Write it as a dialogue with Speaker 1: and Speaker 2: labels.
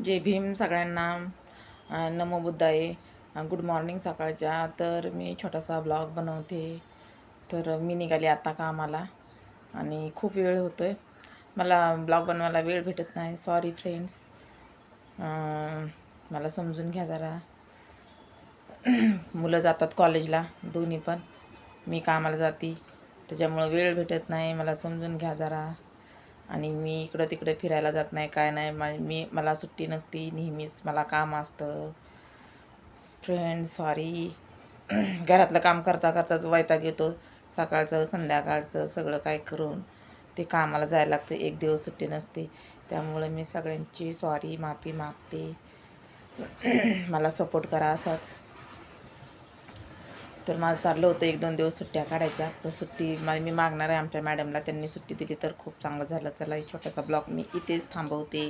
Speaker 1: जय भीम सगळ्यांना. नमो बुद्धाय. Good morning सकाळच्या. तर मी छोटासा ब्लॉग बनवते. तर मी निघाली आता कामाला आणि खूप वेळ होतो आहे. मला ब्लॉग बनवायला वेळ भेटत नाही. सॉरी फ्रेंड्स, मला समजून घ्या जरा. मुलं जातात कॉलेजला दोन्ही पण, मी कामाला जाते, त्याच्यामुळं वेळ भेटत नाही. मला समजून घ्या जरा. आणि मी इकडं तिकडे फिरायला जात नाही, काय नाही. मला सुट्टी नसती, नेहमीच मला काम असतं. Friend sorry. घरातलं काम करता करताच वैताग येतो. सकाळचं संध्याकाळचं सगळं काय करून ते कामाला जायला लागतं. एक दिवस सुट्टी नसते. त्यामुळे मी सगळ्यांची सॉरी, माफी मागते. मला सपोर्ट करा असाच. तर माझं चाललं होतं 1-2 दिवस सुट्ट्या काढायच्या. तर सुट्टी मी मागणार आहे आमच्या मॅडमला. त्यांनी सुट्टी दिली तर खूप चांगलं झालं. चला, एक छोटासा ब्लॉग मी इथेच थांबवते.